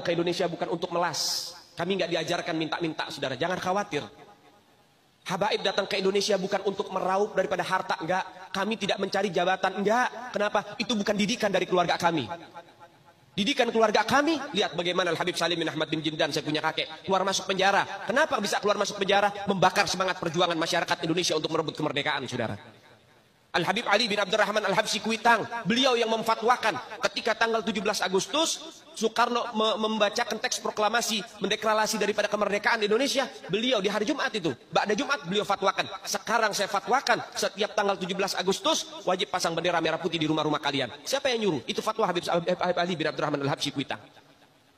ke Indonesia bukan untuk melas. Kami nggak diajarkan minta-minta, saudara. Jangan khawatir. Habaib datang ke Indonesia bukan untuk meraup daripada harta, enggak. Kami tidak mencari jabatan, enggak. Kenapa? Itu bukan didikan dari keluarga kami. Didikan keluarga kami, lihat bagaimana Al-Habib Salim bin Ahmad bin Jindan, saya punya kakek, keluar masuk penjara. Kenapa bisa keluar masuk penjara? Membakar semangat perjuangan masyarakat Indonesia untuk merebut kemerdekaan, saudara. Al-Habib Ali bin Abdurrahman Al-Habsyi Kuitang, beliau yang memfatwakan ketika tanggal 17 Agustus Soekarno membacakan teks proklamasi mendeklarasi daripada kemerdekaan Indonesia. Beliau di hari Jumat itu, ba'da Jumat beliau fatwakan, sekarang saya fatwakan setiap tanggal 17 Agustus wajib pasang bendera merah putih di rumah-rumah kalian. Siapa yang nyuruh? Itu fatwa Habib Ali bin Abdurrahman Al-Habsyi Kuitang.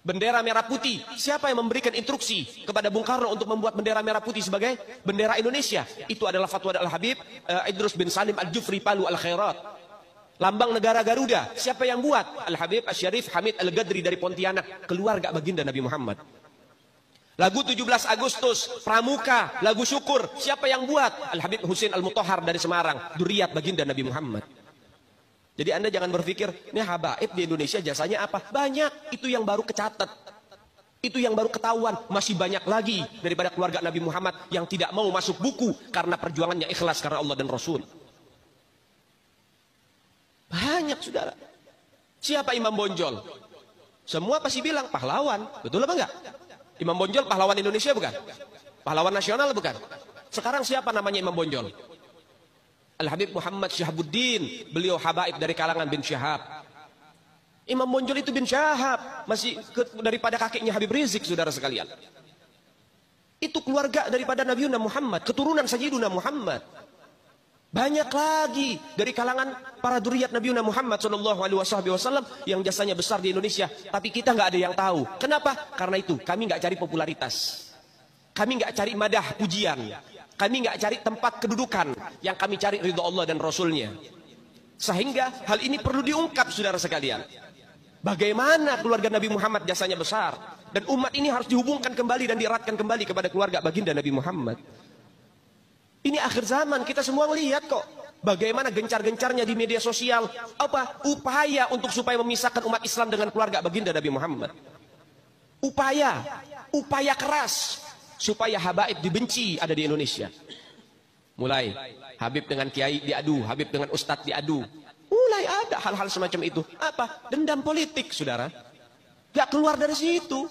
Bendera merah putih, siapa yang memberikan instruksi kepada Bung Karno untuk membuat bendera merah putih sebagai bendera Indonesia? Itu adalah fatwa Al-Habib Idrus bin Salim Al-Jufri Palu Al-Khairat. Lambang negara Garuda, siapa yang buat? Al-Habib Asy-Syarif Hamid Al-Gadri dari Pontianak, keluarga baginda Nabi Muhammad. Lagu 17 Agustus, Pramuka, lagu syukur, siapa yang buat? Al-Habib Husain Al-Mutahhar dari Semarang, dzurriyyat baginda Nabi Muhammad. Jadi Anda jangan berpikir, ini habaib di Indonesia jasanya apa? Banyak, itu yang baru kecatat. Itu yang baru ketahuan. Masih banyak lagi daripada keluarga Nabi Muhammad yang tidak mau masuk buku karena perjuangannya ikhlas karena Allah dan Rasul. Banyak, saudara. Siapa Imam Bonjol? Semua pasti bilang pahlawan. Betul apa enggak? Imam Bonjol pahlawan Indonesia bukan? Pahlawan nasional bukan? Sekarang siapa namanya Imam Bonjol? Al-Habib Muhammad Syahabuddin, beliau habaib dari kalangan bin Syahab. Imam Bonjol itu bin Syahab, masih daripada kakeknya Habib Rizik, saudara sekalian. Itu keluarga daripada Nabi Muhammad, keturunan Sayyiduna Muhammad. Banyak lagi dari kalangan para dzurriyyat Nabi Muhammad SAW yang jasanya besar di Indonesia, tapi kita nggak ada yang tahu. Kenapa? Karena itu kami nggak cari popularitas, kami nggak cari madah pujian. Kami nggak cari tempat kedudukan, yang kami cari ridho Allah dan Rasulnya. Sehingga hal ini perlu diungkap, saudara sekalian. Bagaimana keluarga Nabi Muhammad jasanya besar. Dan umat ini harus dihubungkan kembali dan dieratkan kembali kepada keluarga baginda Nabi Muhammad. Ini akhir zaman, kita semua melihat kok. Bagaimana gencar-gencarnya di media sosial. Apa? Upaya untuk supaya memisahkan umat Islam dengan keluarga baginda Nabi Muhammad. Upaya keras. Supaya habaib dibenci ada di Indonesia. Mulai Habib dengan kiai diadu, Habib dengan ustadz diadu. Mulai ada hal-hal semacam itu. Apa? Dendam politik, saudara. Gak keluar dari situ.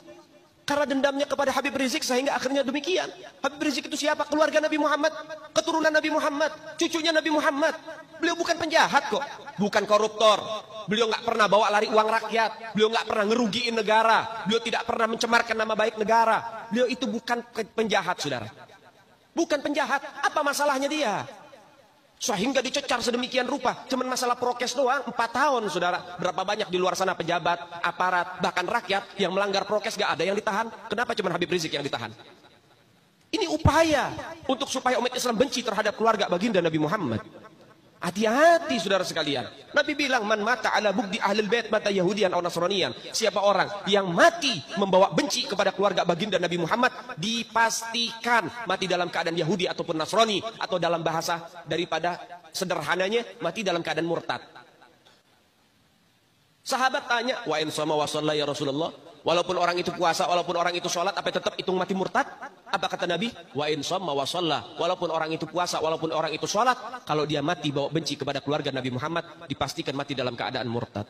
Karena dendamnya kepada Habib Rizik sehingga akhirnya demikian. Habib Rizik itu siapa? Keluarga Nabi Muhammad, keturunan Nabi Muhammad, cucunya Nabi Muhammad. Beliau bukan penjahat kok, bukan koruptor. Beliau nggak pernah bawa lari uang rakyat. Beliau nggak pernah ngerugiin negara. Beliau tidak pernah mencemarkan nama baik negara. Beliau itu bukan penjahat, saudara. Bukan penjahat. Apa masalahnya dia? Sehingga dicecar sedemikian rupa. Cuman masalah prokes doang, 4 tahun, saudara. Berapa banyak di luar sana pejabat, aparat, bahkan rakyat yang melanggar prokes gak ada yang ditahan. Kenapa cuman Habib Rizik yang ditahan? Ini upaya untuk supaya umat Islam benci terhadap keluarga baginda Nabi Muhammad. Hati-hati, saudara sekalian. Nabi bilang, man mata ala bugdi ahlul bait mata yahudian atau nasranian. Siapa orang yang mati membawa benci kepada keluarga baginda Nabi Muhammad, dipastikan mati dalam keadaan Yahudi ataupun Nasrani, atau dalam bahasa daripada sederhananya mati dalam keadaan murtad. Sahabat tanya, wa in sama wa shalla ya Rasulullah, walaupun orang itu puasa, walaupun orang itu sholat, apa tetap hitung mati murtad? Apa kata Nabi? Wa in sama wa shalla, walaupun orang itu puasa, walaupun orang itu sholat, kalau dia mati bawa benci kepada keluarga Nabi Muhammad, dipastikan mati dalam keadaan murtad.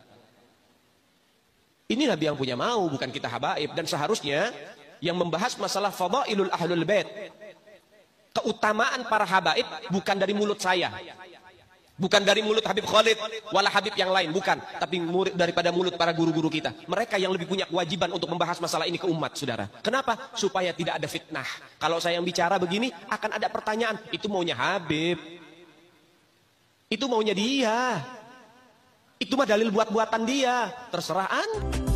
Ini Nabi yang punya mau, bukan kita habaib. Dan seharusnya yang membahas masalah fadailul ahlul bait, keutamaan para habaib, bukan dari mulut saya, bukan dari mulut Habib Khalid, wala Habib yang lain, bukan. Tapi murid daripada mulut para guru-guru kita. Mereka yang lebih punya kewajiban untuk membahas masalah ini ke umat, saudara. Kenapa? Supaya tidak ada fitnah. Kalau saya yang bicara begini, akan ada pertanyaan. Itu maunya Habib. Itu maunya dia. Itu mah dalil buat-buatan dia. Terserah Anda.